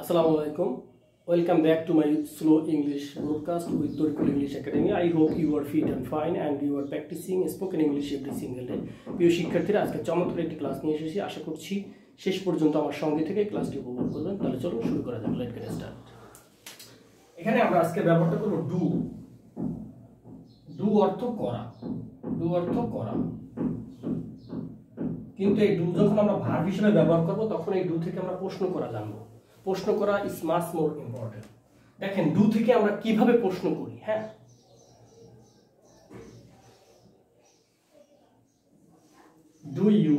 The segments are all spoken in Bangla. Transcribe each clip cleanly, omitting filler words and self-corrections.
Assalamu alaikum. Welcome back to my slow English broadcast with Torikul English Academy. I hope you are fit and fine and you are practicing spoken English every single day. প্রিয় শিক্ষার্থীরা, আজকে চমৎকার একটি ক্লাস নিয়ে এসেছি। আশা করছি শেষ পর্যন্ত আমার সঙ্গে থেকে ক্লাসটি উপভোগ করবেন। তাহলে চলুন শুরু করা যাক। Let's get start. এখানে আমরা আজকে ব্যবহারটা করব ডু। ডু অর্থ করা। ডু অর্থ করা। কিন্তু এই ডু যখন আমরা ভার্ব হিসেবে ব্যবহার করব তখন এই ডু থেকে আমরা প্রশ্ন করা জানবো। প্রশ্ন করা ইজ মাচ মোর ইম্পর্টেন্ট। দেখেন ডু থেকে আমরা কিভাবে প্রশ্ন করি। হ্যাঁ, ডু ইউ,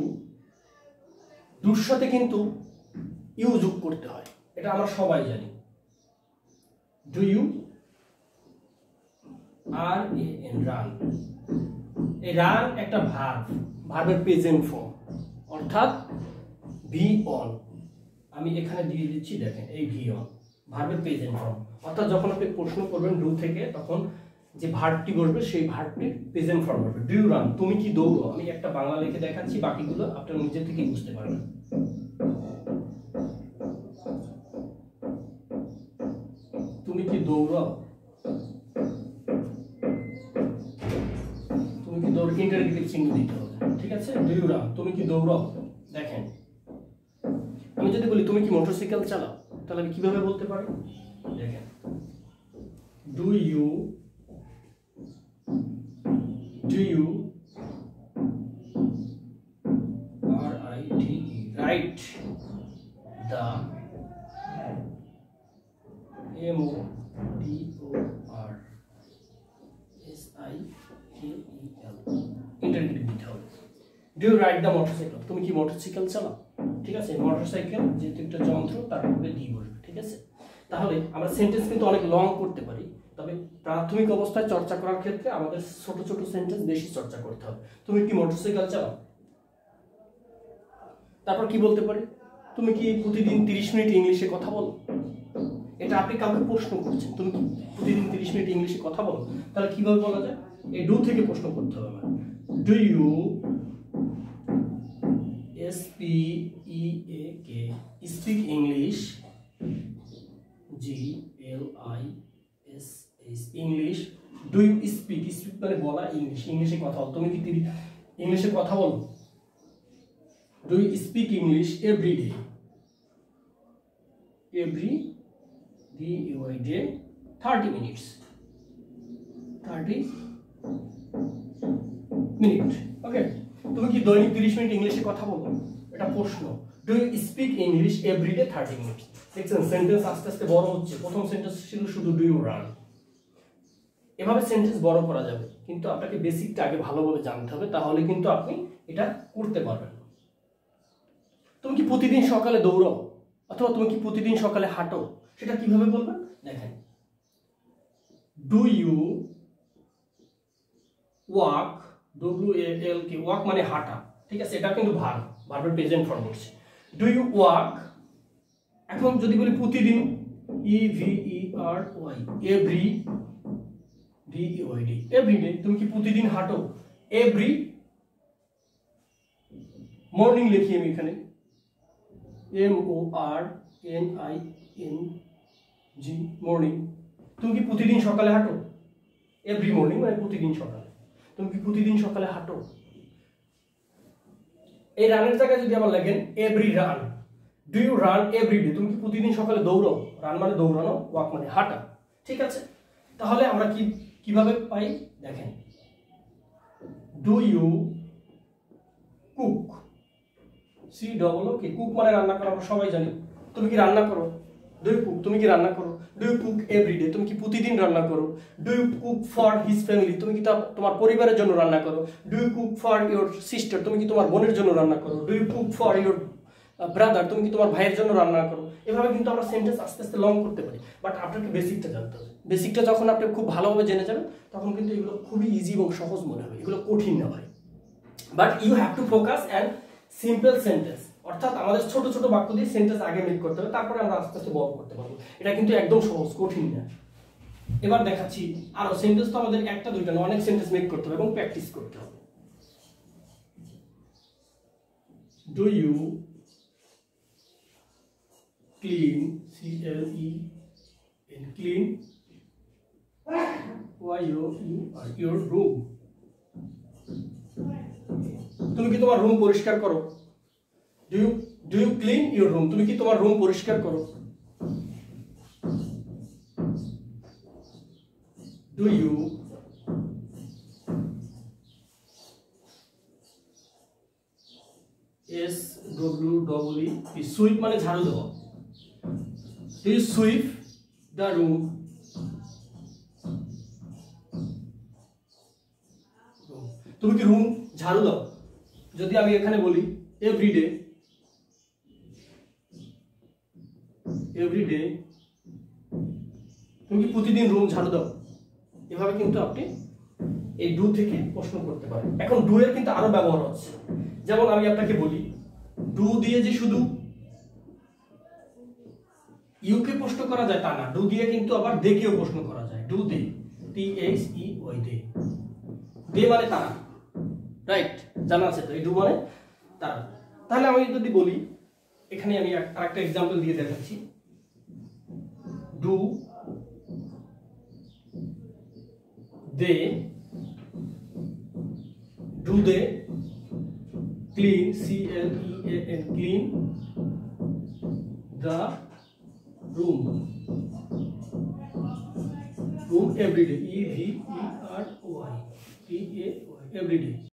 ডুর সাথে কিন্তু ইউ যোগ করতে হয়, এটা আমরা সবাই জানি। Do you R A N run. এই রান একটা ভার্ব, ভার্বের প্রেজেন্ট ফর্ম, অর্থাৎ বি অন। আমি এখানে দিয়ে দিচ্ছি, দেখেন এই ভি অন ভার্বের প্রেজেন্ট ফর্ম। অর্থাৎ যখন আপনি প্রশ্ন করবেন ডু থেকে, তখন যে ভার্বটি বসবে সেই ভার্বটির প্রেজেন্ট ফর্ম হবে। ডু ইউ রান, তুমি কি দৌড়ো। আমি একটা বাংলা লিখে দেখাচ্ছি, বাকিগুলো আপনারা নিজে থেকে বুঝতে পারবেন। তুমি কি দৌড়ো, তুমি কি দৌড়, ইন্টারোগেটিভ চিহ্ন দিতে হবে, ঠিক আছে। ডু ইউ রান, তুমি কি দৌড়ো। দেখেন আমি যদি বলি তুমি কি মোটরসাইকেল চালাও, তাহলে আমি কিভাবে বলতে পারি। দেখেন do you R I T E write the M O D O R S I K E L, interrogative দিতে হবে। Do you ride the motorcycle, তুমি কি মোটরসাইকেল চালাও, ঠিক আছে। মোটরসাইকেল যেহেতু একটা যন্ত্র, তার উপরে ডি বসবে, ঠিক আছে। তাহলে আমরা সেন্টেন্স কিন্তু অনেক লং করতে পারি, তবে প্রাথমিক অবস্থায় চর্চা করার ক্ষেত্রে আমাদের ছোট ছোট সেন্টেন্স বেশি চর্চা করতে হবে। তুমি কি মোটরসাইকেল চালাও, তারপর কি বলতে পারি, তুমি কি প্রতিদিন 30 মিনিট ইংলিশে কথা বলো। এটা আপনি কাউকে প্রশ্ন করছেন, তুমি কি প্রতিদিন 30 মিনিট ইংলিশে কথা বলো, তাহলে কিভাবে বলা যায়। এই ডু থেকে প্রশ্ন করতে হবে আমার। Do you SPEAK speak English, GLISH English. Do you speak মানে বলা, ইংলিশে কথা বল। তুমি কি ইংলিশে কথা বলো। Do you speak English every day, every day 30 minutes, 30 minutes, ওকে। তুমি কি দৈনিক 30 মিনিট ইংলিশে কথা বলো, এটা প্রশ্ন। Do you speak English every day 30 minutes. দেখছেন সেন্টেন্স আস্তে আস্তে বড় হচ্ছে। প্রথম সেন্টেন্স ছিল শুধু ডু ইউ রান। এভাবে সেন্টেন্স বড় করা যাবে, কিন্তু আপনাকে বেসিকটা আগে ভালোভাবে জানতে হবে, তাহলে কিন্তু আপনি এটা করতে পারবেন। তুমি কি প্রতিদিন সকালে দৌড়াও, অথবা তুমি কি প্রতিদিন সকালে হাঁটো, সেটা কিভাবে বলবেন। দেখেন do you walk, WALK, walk মানে হাঁটা, ঠিক আছে। এটা কিন্তু ভার্ব, ভার্বের প্রেজেন্ট ফর্ম হচ্ছে। Do you walk. এখন যদি বলি প্রতিদিন, EVERY, এভরি DEYD, এভরিডে। তুমি কি প্রতিদিন হাঁটো। এভরি মর্নিং লিখি আমি এখানে, MORNING, মর্নিং। তুমি কি প্রতিদিন সকালে হাঁটো। এভরি মর্নিং মানে প্রতিদিন সকালে। তুমি কি প্রতিদিন সকালে হাঁটো। এই রানের জায়গায় যদি আবার লেখেন every run. Do you run every day, তুমি কি প্রতিদিন সকালে দৌড়াও। রান মানে দৌড়ানো, ওয়াক মানে হাঁটা, ঠিক আছে। তাহলে আমরা কিভাবে পাই, দেখেন do you cook, COOK, cook মানে রান্না করা, আমরা সবাই জানি। তুমি কি রান্না করো। ডু ইউ কুক, তুমি কি রান্না করো। Do you cook every day, তুমি কি প্রতিদিন রান্না করো। Do you cook for his family, তুমি কি তোমার পরিবারের জন্য রান্না করো। Do you cook for your sister, তুমি কি তোমার বোনের জন্য রান্না করো। Do you cook for your brother, তুমি কি তোমার ভাইয়ের জন্য রান্না করো। এভাবে কিন্তু আমরা সেন্টেন্স আস্তে আস্তে লং করতে পারি, বাট আপনাকে বেসিকটা জানতে হবে। বেসিকটা যখন আপনি খুব ভালোভাবে জেনে যাবেন, তখন কিন্তু এগুলো খুবই ইজি এবং সহজ মনে হবে, এগুলো কঠিন না ভাই। But you have to focus and simple sentence, অর্থাৎ আমাদের ছোট ছোট বাক্য দিয়ে সেন্টেন্স আগে মেক করতে হবে, তারপরে আমরা আস্তে আস্তে বড় করতে পারবো। এটা কিন্তু একদম সহজ, কঠিন না। এবার দেখাচ্ছি আরো সেন্টেন্স, তো আমাদের একটা দুইটা না, অনেক সেন্টেন্স মেক করতে হবে এবং প্র্যাকটিস করতে হবে। Do you clean, clean, your room. তুমি কি তোমার রুম পরিষ্কার করো? Do you clean your room? তুমি কি তোমার রুম পরিষ্কার করো? Do you sweep মানে ঝাড়ু দেওয়া। Do you sweep the room? তুমি কি রুম ঝাড়ু দাও? যদি আমি এখানে বলি এভরিডে, তুমি কি প্রতিদিন রুম ঝাড়ু দাও? এভাবে কিন্তু আপনি এই ডু থেকে প্রশ্ন করতে পারেন। এখন ডু এর কিন্তু আরো ব্যবহার হচ্ছে, যেমন আমি আপনাকে বলি ডু দিয়ে যে শুধু ইউকে প্রশ্ন করা যায় তা না, ডু দিয়ে কিন্তু আবার দেকেও প্রশ্ন করা যায়। ডু দে, THEY দে, দে মানে তারা, রাইট? জানা আছে তো এই ডু মানে তারা। তাহলে আমি যদি বলি, এখানে আমি আরেকটা এক্সাম্পল দিয়ে দেখাচ্ছি। Do they clean, CLEAN, clean the room every day, EVERY, every day.